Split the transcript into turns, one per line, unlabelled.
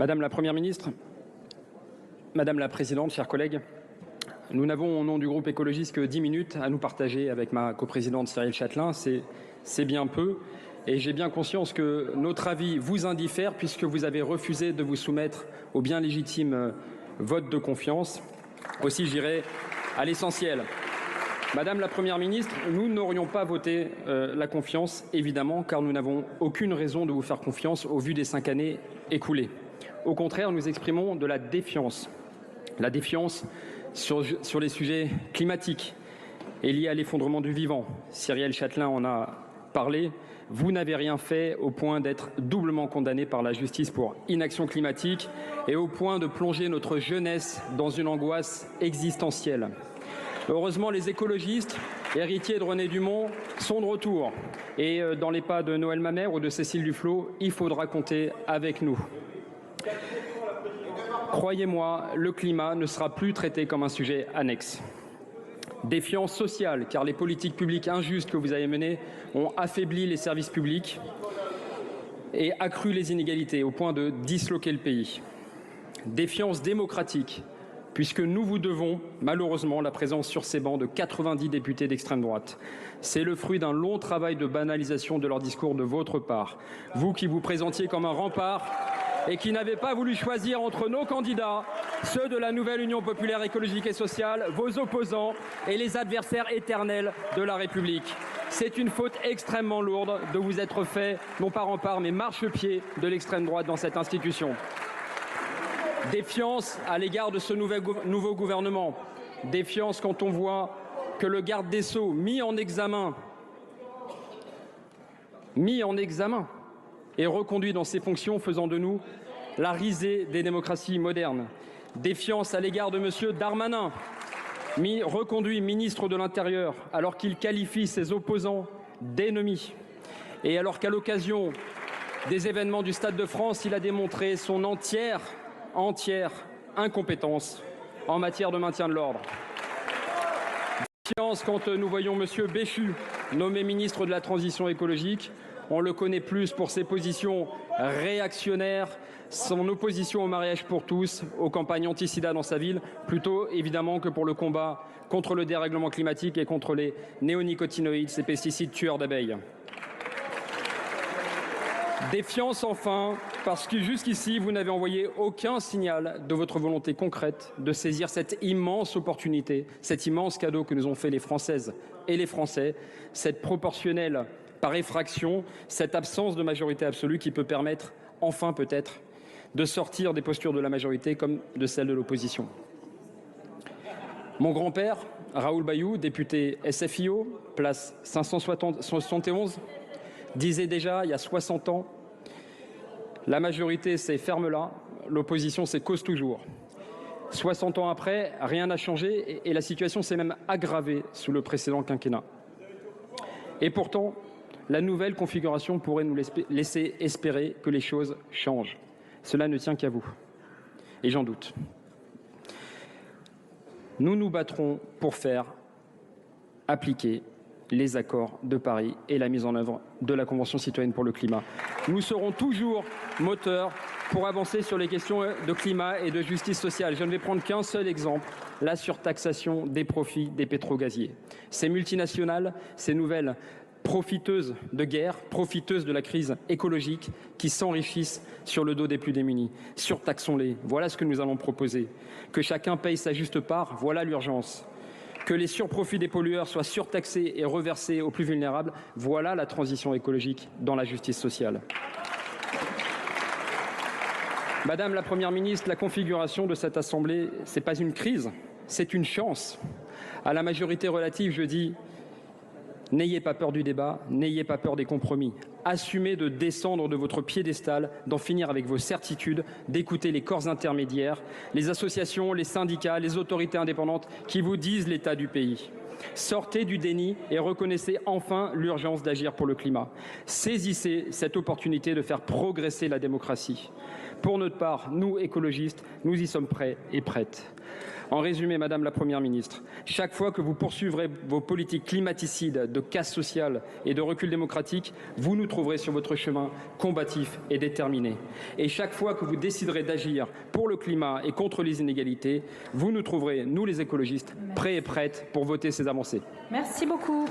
Madame la Première ministre, Madame la Présidente, chers collègues, nous n'avons au nom du groupe écologiste que 10 minutes à nous partager avec ma coprésidente Cyrielle Châtelain. C'est bien peu et j'ai bien conscience que notre avis vous indiffère puisque vous avez refusé de vous soumettre au bien légitime vote de confiance. Aussi, j'irai à l'essentiel. Madame la Première ministre, nous n'aurions pas voté la confiance, évidemment, car nous n'avons aucune raison de vous faire confiance au vu des 5 années écoulées. Au contraire, nous exprimons de la défiance. La défiance sur les sujets climatiques et liés à l'effondrement du vivant. Cyrielle Châtelain en a parlé. Vous n'avez rien fait au point d'être doublement condamné par la justice pour inaction climatique et au point de plonger notre jeunesse dans une angoisse existentielle. Heureusement, les écologistes, héritiers de René Dumont, sont de retour. Et dans les pas de Noël Mamère ou de Cécile Duflot, il faudra compter avec nous. Croyez-moi, le climat ne sera plus traité comme un sujet annexe. Défiance sociale, car les politiques publiques injustes que vous avez menées ont affaibli les services publics et accru les inégalités au point de disloquer le pays. Défiance démocratique, puisque nous vous devons malheureusement la présence sur ces bancs de 90 députés d'extrême droite. C'est le fruit d'un long travail de banalisation de leur discours de votre part. Vous qui vous présentiez comme un rempart et qui n'avez pas voulu choisir entre nos candidats, ceux de la nouvelle Union populaire écologique et sociale, vos opposants et les adversaires éternels de la République. C'est une faute extrêmement lourde de vous être fait, non pas rempart, mais marchepied de l'extrême droite dans cette institution. Défiance à l'égard de ce nouveau gouvernement. Défiance quand on voit que le garde des Sceaux, mis en examen, est reconduit dans ses fonctions, faisant de nous la risée des démocraties modernes. Défiance à l'égard de M. Darmanin, reconduit ministre de l'Intérieur, alors qu'il qualifie ses opposants d'ennemis. Et alors qu'à l'occasion des événements du Stade de France, il a démontré son entière incompétence en matière de maintien de l'ordre. Défiance quand nous voyons M. Béchu, nommé ministre de la Transition écologique. On le connaît plus pour ses positions réactionnaires, son opposition au mariage pour tous, aux campagnes anti-sida dans sa ville, plutôt évidemment que pour le combat contre le dérèglement climatique et contre les néonicotinoïdes, ces pesticides tueurs d'abeilles. Défiance enfin, parce que jusqu'ici, vous n'avez envoyé aucun signal de votre volonté concrète de saisir cette immense opportunité, cet immense cadeau que nous ont fait les Françaises et les Français, cette proportionnelle par effraction, cette absence de majorité absolue qui peut permettre, enfin peut-être, de sortir des postures de la majorité comme de celles de l'opposition. Mon grand-père, Raoul Bayou, député SFIO, place 571, disait déjà il y a 60 ans, la majorité c'est ferme-la, l'opposition c'est cause toujours. 60 ans après, rien n'a changé et la situation s'est même aggravée sous le précédent quinquennat. Et pourtant, la nouvelle configuration pourrait nous laisser espérer que les choses changent. Cela ne tient qu'à vous. Et j'en doute. Nous nous battrons pour faire appliquer les accords de Paris et la mise en œuvre de la Convention citoyenne pour le climat. Nous serons toujours moteurs pour avancer sur les questions de climat et de justice sociale. Je ne vais prendre qu'un seul exemple, la surtaxation des profits des pétrogaziers. Ces multinationales, ces nouvelles profiteuses de guerre, profiteuses de la crise écologique, qui s'enrichissent sur le dos des plus démunis. Surtaxons-les, voilà ce que nous allons proposer. Que chacun paye sa juste part, voilà l'urgence. Que les surprofits des pollueurs soient surtaxés et reversés aux plus vulnérables, voilà la transition écologique dans la justice sociale. Madame la Première ministre, la configuration de cette Assemblée, ce n'est pas une crise, c'est une chance. À la majorité relative, je dis, n'ayez pas peur du débat, n'ayez pas peur des compromis. Assumez de descendre de votre piédestal, d'en finir avec vos certitudes, d'écouter les corps intermédiaires, les associations, les syndicats, les autorités indépendantes qui vous disent l'état du pays. Sortez du déni et reconnaissez enfin l'urgence d'agir pour le climat. Saisissez cette opportunité de faire progresser la démocratie. Pour notre part, nous, écologistes, nous y sommes prêts et prêtes. En résumé, Madame la Première ministre, chaque fois que vous poursuivrez vos politiques climaticides de casse sociale et de recul démocratique, vous nous trouverez sur votre chemin combatif et déterminé. Et chaque fois que vous déciderez d'agir pour le climat et contre les inégalités, vous nous trouverez, nous les écologistes, prêts et prêtes pour voter ces avancées.
Merci beaucoup.